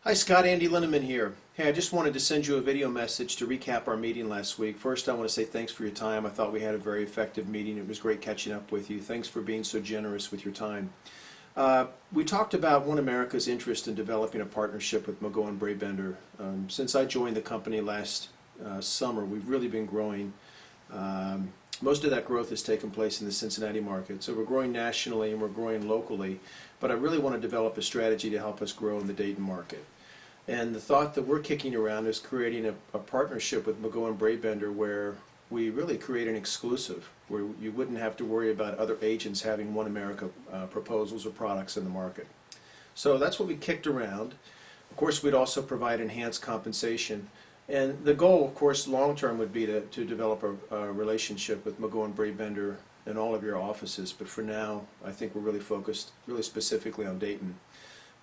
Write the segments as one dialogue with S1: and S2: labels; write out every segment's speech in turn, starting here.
S1: Hi Scott, Andy Linneman here. Hey, I just wanted to send you a video message to recap our meeting last week. First, I want to say thanks for your time. I thought we had a very effective meeting. It was great catching up with you. Thanks for being so generous with your time. We talked about OneAmerica's interest in developing a partnership with Mago and Brabender. Since I joined the company last summer, we've really been growing. Most of that growth has taken place in the Cincinnati market. So we're growing nationally and we're growing locally, but I really want to develop a strategy to help us grow in the Dayton market. And the thought that we're kicking around is creating a partnership with Mago and Brabender where we really create an exclusive, where you wouldn't have to worry about other agents having OneAmerica proposals or products in the market. So that's what we kicked around. Of course, we'd also provide enhanced compensation. And the goal, of course, long term would be to develop a relationship with Mago and Brabender in all of your offices. But for now, I think we're really focused really specifically on Dayton.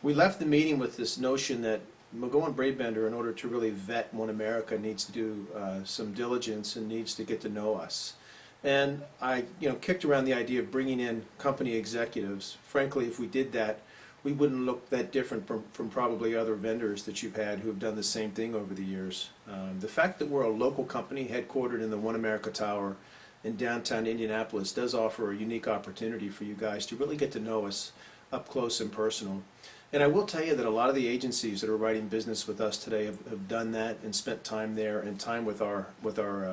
S1: We left the meeting with this notion that Mago and Brabender, in order to really vet OneAmerica, needs to do some diligence and needs to get to know us. And I kicked around the idea of bringing in company executives. Frankly, if we did that, we wouldn't look that different from probably other vendors that you've had who have done the same thing over the years. The fact that we're a local company headquartered in the OneAmerica Tower in downtown Indianapolis does offer a unique opportunity for you guys to really get to know us up close and personal. And I will tell you that a lot of the agencies that are writing business with us today have done that and spent time there and time with our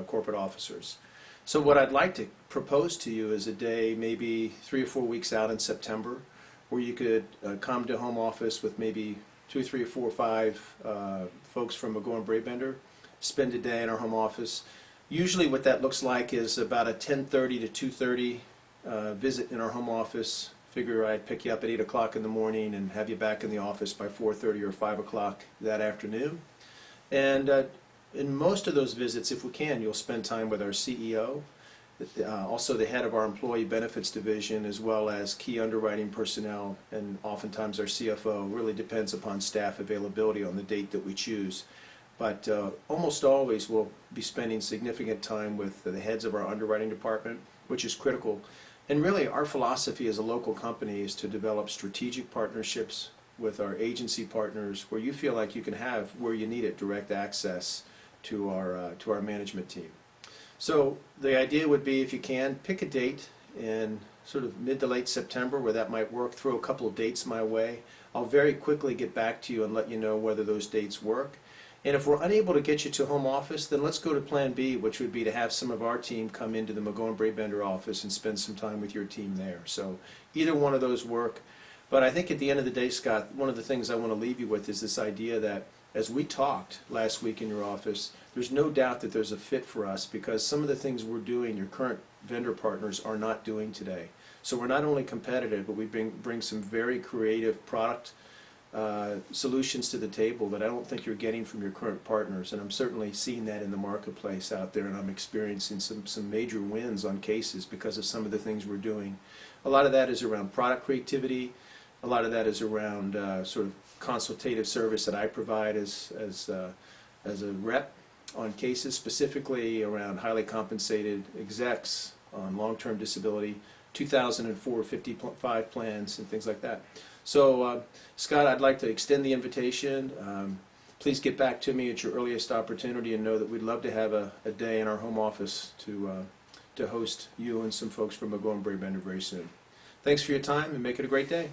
S1: corporate officers. So what I'd like to propose to you is a day maybe 3 or 4 weeks out in September where you could come to home office with maybe 2, 3, 4, 5 folks from Mago and Brabender, spend a day in our home office. Usually what that looks like is about a 10:30 to 2:30 visit in our home office. Figure I'd pick you up at 8 o'clock in the morning and have you back in the office by 4:30 or 5 o'clock that afternoon. And in most of those visits, if we can, you'll spend time with our CEO, also the head of our employee benefits division, as well as key underwriting personnel, and oftentimes our CFO. Really depends upon staff availability on the date that we choose. But almost always we'll be spending significant time with the heads of our underwriting department, which is critical. And really our philosophy as a local company is to develop strategic partnerships with our agency partners where you feel like you can have, where you need it, direct access to our management team. So the idea would be, if you can, pick a date in sort of mid to late September where that might work. Throw a couple of dates my way. I'll very quickly get back to you and let you know whether those dates work. And if we're unable to get you to home office, then let's go to plan B, which would be to have some of our team come into the Mago and Brabender office and spend some time with your team there. So either one of those work. But I think at the end of the day, Scott, one of the things I want to leave you with is this idea that as we talked last week in your office, there's no doubt that there's a fit for us because some of the things we're doing, your current vendor partners are not doing today. So we're not only competitive, but we bring some very creative product solutions to the table that I don't think you're getting from your current partners, and I'm certainly seeing that in the marketplace out there, and I'm experiencing some major wins on cases because of some of the things we're doing. A lot of that is around product creativity. A lot of that is around sort of consultative service that I provide as a rep on cases, specifically around highly compensated execs on long-term disability, 2004 55 plans, and things like that. So, Scott, I'd like to extend the invitation. Please get back to me at your earliest opportunity and know that we'd love to have a day in our home office to host you and some folks from Mago and Brabender very soon. Thanks for your time and make it a great day.